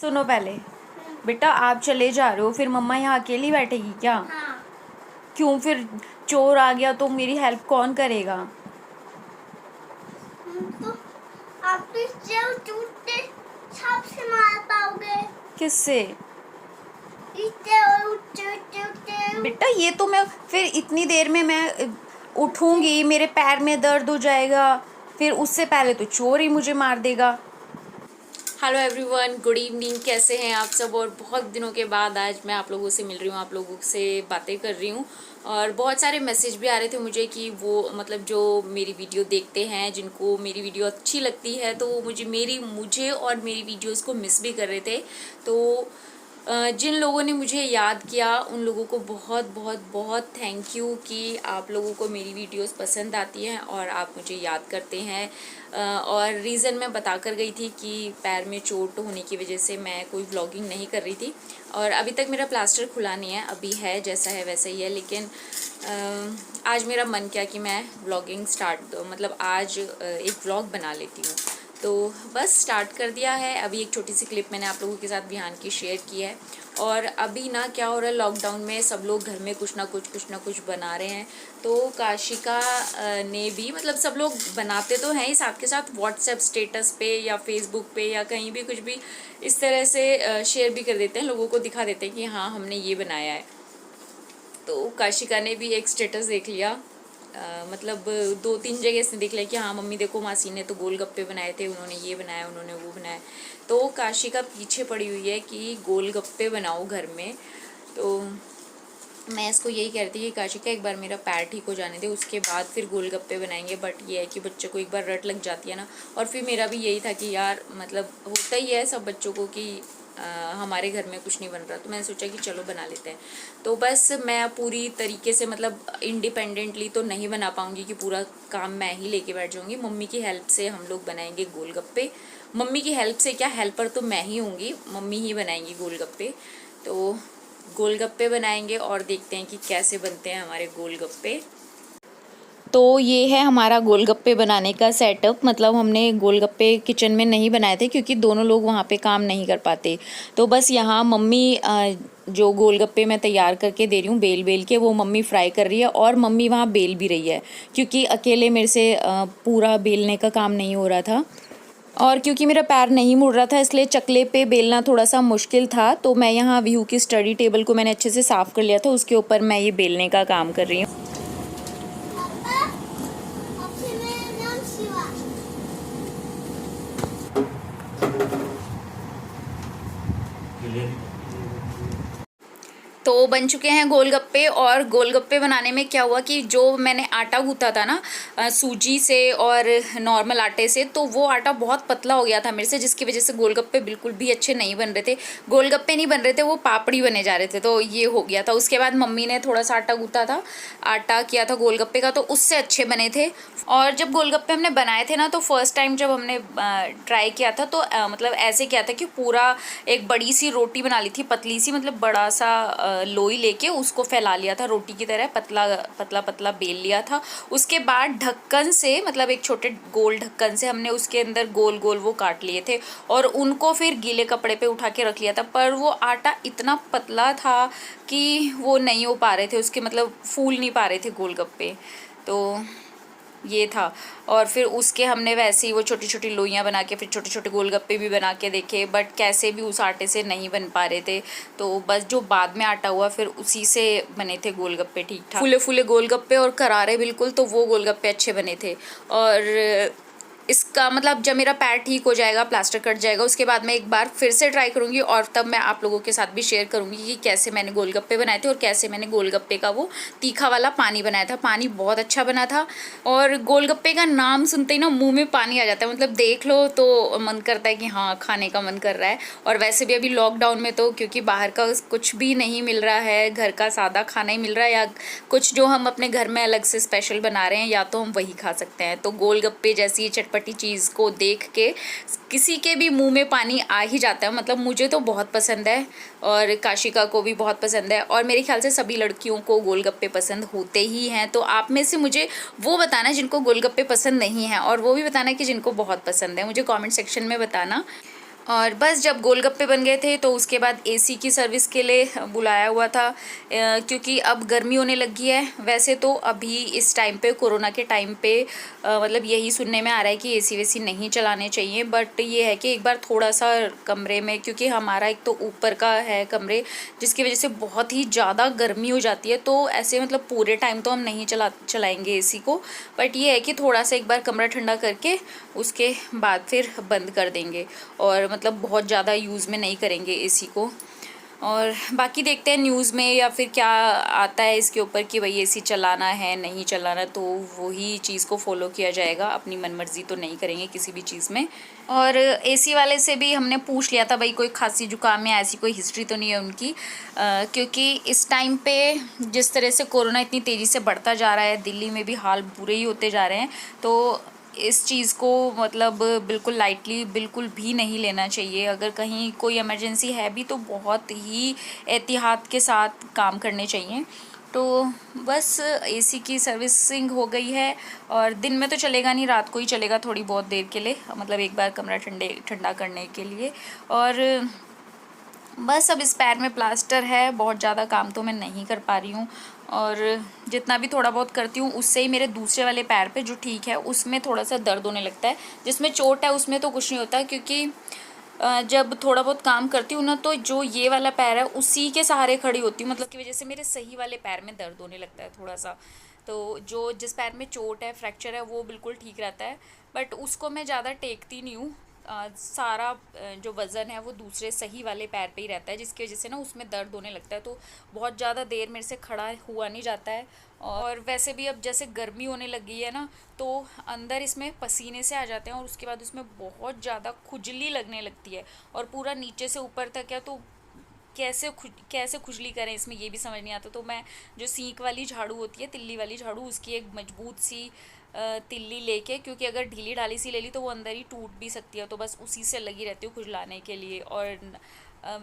सुनो पहले, बेटा आप चले जा रहे हो, फिर मम्मा यहाँ अकेली बैठेगी क्या? हाँ। क्यों? फिर चोर आ गया तो मेरी हेल्प कौन करेगा? तो आप तो जब टूटते छाप से मार पाओगे। किससे? इतने और उठते उठते उठते। बेटा ये तो मैं फिर इतनी देर में मैं उठूंगी, मेरे पैर में दर्द हो जाएगा, फिर उससे पहले तो चोर ही मुझे मार देगा। Hello everyone, good evening. कैसे हैं आप सब? और बहुत दिनों के बाद आज मैं आप लोगों से मिल रही हूँ, आप लोगों से बातें कर रही हूँ। और बहुत सारे मैसेज भी आ रहे थे मुझे कि वो मतलब जो मेरी वीडियो देखते हैं, जिनको मेरी वीडियो अच्छी लगती है, तो वो मुझे और मेरी वीडियोस को मिस भी कर रहे थे। तो जिन लोगों ने मुझे याद किया उन लोगों को बहुत बहुत बहुत थैंक यू कि आप लोगों को मेरी वीडियोस पसंद आती हैं और आप मुझे याद करते हैं। और रीज़न मैं बता कर गई थी कि पैर में चोट होने की वजह से मैं कोई व्लॉगिंग नहीं कर रही थी, और अभी तक मेरा प्लास्टर खुला नहीं है, अभी है जैसा है वैसा ही है। लेकिन आज मेरा मन किया कि मैं व्लॉगिंग मतलब आज एक व्लॉग बना लेती हूँ, तो बस स्टार्ट कर दिया है। अभी एक छोटी सी क्लिप मैंने आप लोगों के साथ बिहान की शेयर की है। और अभी ना क्या हो रहा है, लॉकडाउन में सब लोग घर में कुछ ना कुछ बना रहे हैं। तो काशिका ने भी मतलब सब लोग बनाते तो हैं ही, साथ के साथ व्हाट्सएप स्टेटस पे या फेसबुक पे या कहीं भी कुछ भी इस तरह से शेयर भी कर देते हैं, लोगों को दिखा देते हैं कि हाँ हमने ये बनाया है। तो काशिका ने भी एक स्टेटस देख लिया, मतलब 2-3 जगह से देख लिया कि हाँ मम्मी देखो मासी ने तो गोलगप्पे बनाए थे, उन्होंने ये बनाया, उन्होंने वो बनाया। तो काशिका पीछे पड़ी हुई है कि गोलगप्पे बनाओ घर में। तो मैं इसको यही कह रही थी कि काशिका एक बार मेरा पैर ठीक हो जाने दे, उसके बाद फिर गोलगप्पे बनाएंगे। बट ये है कि बच्चे को एक बार रट लग जाती है ना। और फिर मेरा भी यही था कि यार मतलब होता ही है सब बच्चों को कि हमारे घर में कुछ नहीं बन रहा, तो मैंने सोचा कि चलो बना लेते हैं। तो बस मैं पूरी तरीके से मतलब इंडिपेंडेंटली तो नहीं बना पाऊंगी कि पूरा काम मैं ही लेके बैठ जाऊंगी। मम्मी की हेल्प से हम लोग बनाएंगे गोलगप्पे। मम्मी की हेल्प से क्या, हेल्पर तो मैं ही होंगी, मम्मी ही बनाएंगी गोलगप्पे। तो गोलगप्पे बनाएंगे और देखते हैं कि कैसे बनते हैं हमारे गोलगप्पे। तो ये है हमारा गोलगप्पे बनाने का सेटअप। मतलब हमने गोलगप्पे किचन में नहीं बनाए थे क्योंकि दोनों लोग वहाँ पे काम नहीं कर पाते। तो बस यहाँ मम्मी जो गोलगप्पे मैं तैयार करके दे रही हूँ बेल बेल के, वो मम्मी फ्राई कर रही है और मम्मी वहाँ बेल भी रही है, क्योंकि अकेले मेरे से पूरा बेलने का काम नहीं हो रहा था। और क्योंकि मेरा पैर नहीं मुड़ रहा था इसलिए चकले पे बेलना थोड़ा सा मुश्किल था। तो मैं यहाँ व्यू की स्टडी टेबल को मैंने अच्छे से साफ़ कर लिया था, उसके ऊपर मैं ये बेलने का काम कर रही हूँ। पापा, आपसे मेरा नाम शिवा। तो बन चुके हैं गोलगप्पे। और गोलगप्पे बनाने में क्या हुआ कि जो मैंने आटा गूंथा था ना सूजी से और नॉर्मल आटे से, तो वो आटा बहुत पतला हो गया था मेरे से, जिसकी वजह से गोलगप्पे बिल्कुल भी अच्छे नहीं बन रहे थे। गोलगप्पे नहीं बन रहे थे, वो पापड़ी बने जा रहे थे। तो ये हो गया था। उसके बाद मम्मी ने थोड़ा सा आटा गूंथा था, आटा किया था गोलगप्पे का, तो उससे अच्छे बने थे। और जब गोलगप्पे हमने बनाए थे ना, तो फर्स्ट टाइम जब हमने ट्राई किया था तो मतलब ऐसे किया था कि पूरा एक बड़ी सी रोटी बना ली थी, पतली सी, मतलब बड़ा सा लोई लेके उसको फैला लिया था रोटी की तरह, पतला पतला पतला बेल लिया था। उसके बाद ढक्कन से, मतलब एक छोटे गोल ढक्कन से हमने उसके अंदर गोल गोल वो काट लिए थे और उनको फिर गीले कपड़े पे उठा के रख लिया था। पर वो आटा इतना पतला था कि वो नहीं हो पा रहे थे उसके, मतलब फूल नहीं पा रहे थे गोलगप्पे। तो ये था। और फिर उसके हमने वैसे ही वो छोटी छोटी लोइयाँ बना के फिर छोटे छोटे गोलगप्पे भी बना के देखे, बट कैसे भी उस आटे से नहीं बन पा रहे थे। तो बस जो बाद में आटा हुआ फिर उसी से बने थे गोलगप्पे ठीक ठाक, फूले फूले गोलगप्पे और करारे बिल्कुल। तो वो गोलगप्पे अच्छे बने थे। और इसका मतलब जब मेरा पैर ठीक हो जाएगा, प्लास्टर कट जाएगा, उसके बाद मैं एक बार फिर से ट्राई करूँगी और तब मैं आप लोगों के साथ भी शेयर करूँगी कि कैसे मैंने गोलगप्पे बनाए थे और कैसे मैंने गोलगप्पे का वो तीखा वाला पानी बनाया था। पानी बहुत अच्छा बना था। और गोलगप्पे का नाम सुनते ही ना मुंह में पानी आ जाता है, मतलब देख लो तो मन करता है कि हाँ खाने का मन कर रहा है। और वैसे भी अभी लॉकडाउन में तो क्योंकि बाहर का कुछ भी नहीं मिल रहा है, घर का सादा खाना ही मिल रहा है, या कुछ जो हम अपने घर में अलग से स्पेशल बना रहे हैं या तो हम वही खा सकते हैं। तो गोलगप्पे जैसी चटपटी चीज़ को देख के किसी के भी मुंह में पानी आ ही जाता है। मतलब मुझे तो बहुत पसंद है और काशिका को भी बहुत पसंद है, और मेरे ख्याल से सभी लड़कियों को गोलगप्पे पसंद होते ही हैं। तो आप में से मुझे वो बताना जिनको गोलगप्पे पसंद नहीं हैं, और वो भी बताना कि जिनको बहुत पसंद है, मुझे कमेंट सेक्शन में बताना। और बस जब गोलगप्पे बन गए थे तो उसके बाद एसी की सर्विस के लिए बुलाया हुआ था, क्योंकि अब गर्मी होने लगी है। वैसे तो अभी इस टाइम पे कोरोना के टाइम पे मतलब यही सुनने में आ रहा है कि एसी वेसी नहीं चलाने चाहिए, बट ये है कि एक बार थोड़ा सा कमरे में, क्योंकि हमारा एक तो ऊपर का है कमरे जिसकी वजह से बहुत ही ज़्यादा गर्मी हो जाती है, तो ऐसे मतलब पूरे टाइम तो हम नहीं चलाएंगे एसी को, बट ये है कि थोड़ा सा एक बार कमरा ठंडा करके उसके बाद फिर बंद कर देंगे, और मतलब बहुत ज़्यादा यूज़ में नहीं करेंगे एसी को। और बाकी देखते हैं न्यूज़ में या फिर क्या आता है इसके ऊपर कि भाई एसी चलाना है नहीं चलाना, तो वही चीज़ को फॉलो किया जाएगा, अपनी मनमर्जी तो नहीं करेंगे किसी भी चीज़ में। और एसी वाले से भी हमने पूछ लिया था भाई कोई खांसी जुकाम या ऐसी कोई हिस्ट्री तो नहीं है उनकी, क्योंकि इस टाइम पे जिस तरह से कोरोना इतनी तेज़ी से बढ़ता जा रहा है, दिल्ली में भी हाल बुरे ही होते जा रहे हैं, तो इस चीज़ को मतलब बिल्कुल लाइटली बिल्कुल भी नहीं लेना चाहिए। अगर कहीं कोई इमरजेंसी है भी तो बहुत ही एहतियात के साथ काम करने चाहिए। तो बस एसी की सर्विसिंग हो गई है, और दिन में तो चलेगा नहीं, रात को ही चलेगा थोड़ी बहुत देर के लिए, मतलब एक बार कमरा ठंडा करने के लिए। और बस अब इस पैर में प्लास्टर है, बहुत ज़्यादा काम तो मैं नहीं कर पा रही हूँ, और जितना भी थोड़ा बहुत करती हूँ उससे ही मेरे दूसरे वाले पैर पे जो ठीक है उसमें थोड़ा सा दर्द होने लगता है। जिसमें चोट है उसमें तो कुछ नहीं होता, क्योंकि जब थोड़ा बहुत काम करती हूँ ना, तो जो ये वाला पैर है उसी के सहारे खड़ी होती हूँ, मतलब की वजह से मेरे सही वाले पैर में दर्द होने लगता है थोड़ा सा। तो जो जिस पैर में चोट है, फ्रैक्चर है, वो बिल्कुल ठीक रहता है, बट उसको मैं ज़्यादा टेकती नहीं हूँ। सारा जो वज़न है वो दूसरे सही वाले पैर पे ही रहता है, जिसकी वजह से ना उसमें दर्द होने लगता है, तो बहुत ज़्यादा देर मेरे से खड़ा हुआ नहीं जाता है। और वैसे भी अब जैसे गर्मी होने लगी है ना, तो अंदर इसमें पसीने से आ जाते हैं, और उसके बाद उसमें बहुत ज़्यादा खुजली लगने लगती है, और पूरा नीचे से ऊपर तक है, तो कैसे खुजली करें इसमें ये भी समझ नहीं आता। तो मैं जो सींक वाली झाड़ू होती है, तिल्ली वाली झाड़ू, उसकी एक मजबूत सी तिल्ली लेके, क्योंकि अगर ढीली ढाली सी ले ली तो वो अंदर ही टूट भी सकती है, तो बस उसी से लगी रहती हूँ खुजलाने के लिए। और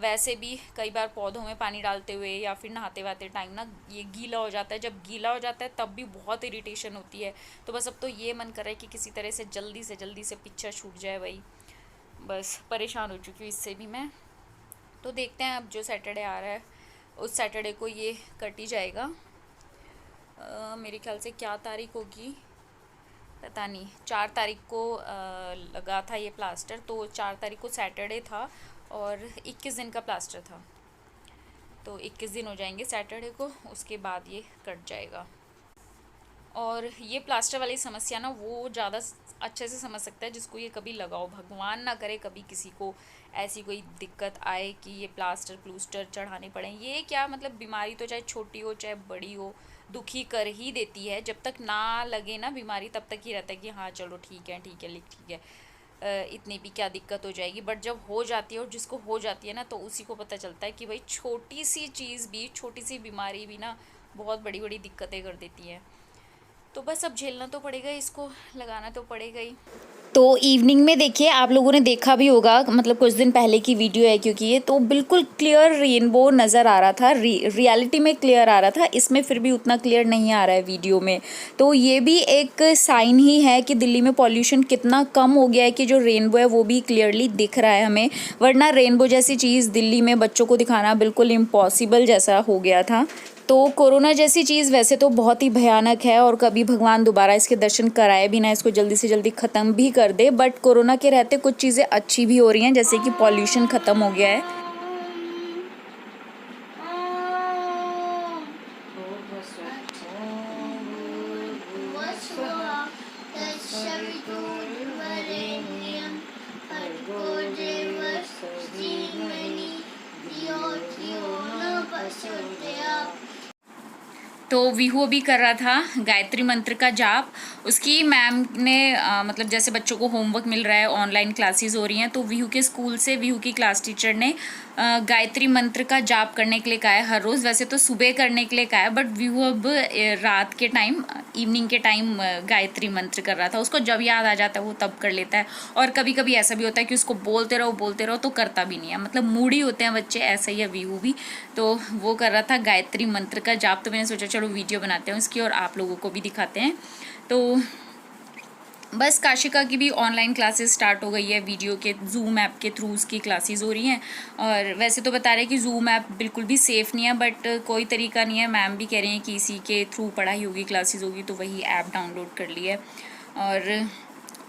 वैसे भी कई बार पौधों में पानी डालते हुए या फिर नहाते वहाते टाइम ना ये गीला हो जाता है, जब गीला हो जाता है तब भी बहुत इरिटेशन होती है। तो बस अब तो ये मन कर रहा है कि किसी तरह से जल्दी से पीछा छूट जाए, भाई बस परेशान हो चुकी हूँ इससे भी मैं। तो देखते हैं अब जो सैटरडे आ रहा है उस सैटरडे को ये कट ही जाएगा। मेरे ख्याल से क्या तारीख होगी पता नहीं, 4 तारीख को लगा था ये प्लास्टर, तो 4 तारीख को सैटरडे था और 21 दिन का प्लास्टर था, तो 21 दिन हो जाएंगे सैटरडे को, उसके बाद ये कट जाएगा। और ये प्लास्टर वाली समस्या ना वो ज़्यादा अच्छे से समझ सकता है जिसको ये कभी लगाओ, भगवान ना करे कभी किसी को ऐसी कोई दिक्कत आए कि ये प्लास्टर प्लूस्टर चढ़ाने पड़े। ये क्या मतलब, बीमारी तो चाहे छोटी हो चाहे बड़ी हो दुखी कर ही देती है। जब तक ना लगे ना बीमारी तब तक ही रहता है कि हाँ चलो ठीक है ठीक है, इतनी भी क्या दिक्कत हो जाएगी। बट जब हो जाती है, और जिसको हो जाती है ना, तो उसी को पता चलता है कि भाई छोटी सी चीज़ भी, छोटी सी बीमारी भी ना बहुत बड़ी बड़ी दिक्कतें कर देती है। तो बस अब झेलना तो पड़ेगा, इसको लगाना तो पड़ेगा ही। तो इवनिंग में देखिए, आप लोगों ने देखा भी होगा, मतलब कुछ दिन पहले की वीडियो है, क्योंकि ये तो बिल्कुल क्लियर रेनबो नज़र आ रहा था, रियलिटी में क्लियर आ रहा था, इसमें फिर भी उतना क्लियर नहीं आ रहा है वीडियो में। तो ये भी एक साइन ही है कि दिल्ली में पॉल्यूशन कितना कम हो गया है कि जो रेनबो है वो भी क्लियरली दिख रहा है हमें, वरना रेनबो जैसी चीज़ दिल्ली में बच्चों को दिखाना बिल्कुल इम्पॉसिबल जैसा हो गया था। तो कोरोना जैसी चीज़ वैसे तो बहुत ही भयानक है, और कभी भगवान दोबारा इसके दर्शन कराए भी ना, इसको जल्दी से जल्दी ख़त्म भी कर दे। बट कोरोना के रहते कुछ चीज़ें अच्छी भी हो रही हैं, जैसे कि पॉल्यूशन ख़त्म हो गया है। तो विहू भी कर रहा था गायत्री मंत्र का जाप। उसकी मैम ने मतलब जैसे बच्चों को होमवर्क मिल रहा है, ऑनलाइन क्लासेस हो रही हैं, तो विहू के स्कूल से विहू की क्लास टीचर ने गायत्री मंत्र का जाप करने के लिए कहा है हर रोज़। वैसे तो सुबह करने के लिए कहा है, बट विहू अब रात के टाइम, इवनिंग के टाइम गायत्री मंत्र कर रहा था। उसको जब याद आ जाता है वो तब कर लेता है, और कभी कभी ऐसा भी होता है कि उसको बोलते रहो तो करता भी नहीं है, मतलब मूडी होते हैं बच्चे, ऐसा ही है विहू भी। तो वो कर रहा था गायत्री मंत्र का जाप, तो मैंने सोचा चलो वीडियो बनाते हैं उसकी और आप लोगों को भी दिखाते हैं। तो बस काशिका की भी ऑनलाइन क्लासेस स्टार्ट हो गई है, वीडियो के जूम ऐप के थ्रू उसकी क्लासेस हो रही हैं। और वैसे तो बता रहे हैं कि जूम ऐप बिल्कुल भी सेफ़ नहीं है, बट कोई तरीका नहीं है, मैम भी कह रही हैं कि इसी के थ्रू पढ़ाई होगी, क्लासेस होगी, तो वही ऐप डाउनलोड कर ली है।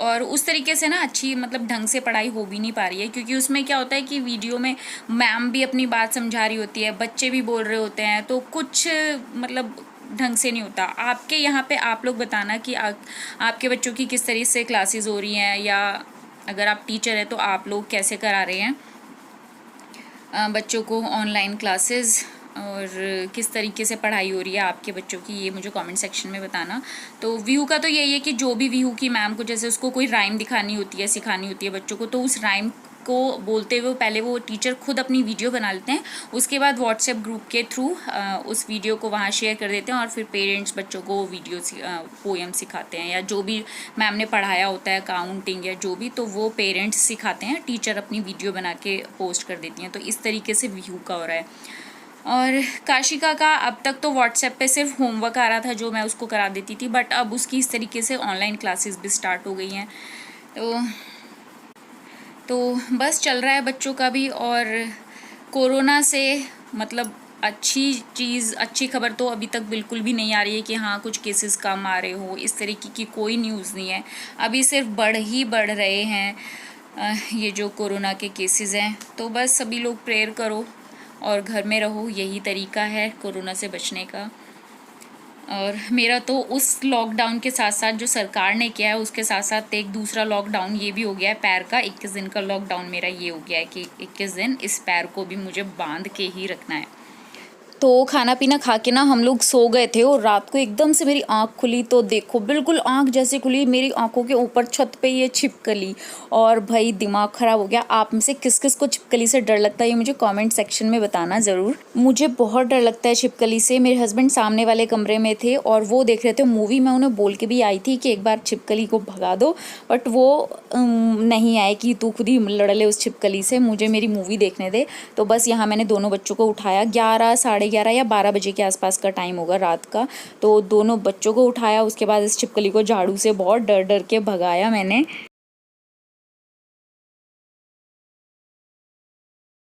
और उस तरीके से ना अच्छी मतलब ढंग से पढ़ाई हो भी नहीं पा रही है, क्योंकि उसमें क्या होता है कि वीडियो में मैम भी अपनी बात समझा रही होती है, बच्चे भी बोल रहे होते हैं, तो कुछ मतलब ढंग से नहीं होता। आपके यहाँ पे आप लोग बताना कि आपके बच्चों की किस तरीके से क्लासेस हो रही हैं, या अगर आप टीचर हैं तो आप लोग कैसे करा रहे हैं बच्चों को ऑनलाइन क्लासेस, और किस तरीके से पढ़ाई हो रही है आपके बच्चों की, ये मुझे कमेंट सेक्शन में बताना। तो व्यू का तो यही है कि जो भी व्यू की मैम को जैसे उसको कोई राइम दिखानी होती है, सिखानी होती है बच्चों को, तो उस राइम को बोलते हुए पहले वो टीचर खुद अपनी वीडियो बना लेते हैं, उसके बाद व्हाट्सएप ग्रुप के थ्रू उस वीडियो को वहाँ शेयर कर देते हैं, और फिर पेरेंट्स बच्चों को वीडियो पोएम सिखाते हैं, या जो भी मैम ने पढ़ाया होता है काउंटिंग या जो भी, तो वो पेरेंट्स सिखाते हैं, टीचर अपनी वीडियो बना के पोस्ट कर देती हैं। तो इस तरीके से व्यू का हो रहा है। और काशिका का अब तक तो व्हाट्सएप पे सिर्फ होमवर्क आ रहा था जो मैं उसको करा देती थी, बट अब उसकी इस तरीके से ऑनलाइन क्लासेस भी स्टार्ट हो गई हैं। तो बस चल रहा है बच्चों का भी। और कोरोना से मतलब अच्छी खबर तो अभी तक बिल्कुल भी नहीं आ रही है कि हाँ कुछ केसेस कम आ रहे हो, इस तरीके की कोई न्यूज़ नहीं है। अभी सिर्फ बढ़ रहे हैं ये जो कोरोना के केसेस हैं। तो बस सभी लोग प्रेयर करो और घर में रहो, यही तरीका है कोरोना से बचने का। और मेरा तो उस लॉकडाउन के साथ साथ जो सरकार ने किया है उसके साथ साथ एक दूसरा लॉकडाउन ये भी हो गया है, पैर का 21 दिन का लॉकडाउन मेरा ये हो गया है कि 21 दिन इस पैर को भी मुझे बांध के ही रखना है। तो खाना पीना खा के ना हम लोग सो गए थे, और रात को एकदम से मेरी आँख खुली तो देखो बिल्कुल आँख जैसे खुली, मेरी आँखों के ऊपर छत पे ये छिपकली, और भाई दिमाग ख़राब हो गया। आप में से किस किस को छिपकली से डर लगता है ये मुझे कमेंट सेक्शन में बताना ज़रूर। मुझे बहुत डर लगता है छिपकली से। मेरे हस्बैंड सामने वाले कमरे में थे और वो देख रहे थे मूवी। मैं उन्हें बोल के भी आई थी कि एक बार छिपकली को भगा दो, बट वो नहीं आए कि तू खुद ही लड़ ले उस छिपकली से, मुझे मेरी मूवी देखने दे। तो बस यहाँ मैंने दोनों बच्चों को उठाया, 11, साढ़े 11 या 12 बजे के आसपास का टाइम होगा रात का। तो दोनों बच्चों को उठाया, उसके बाद इस छिपकली को झाड़ू से बहुत डर डर के भगाया मैंने।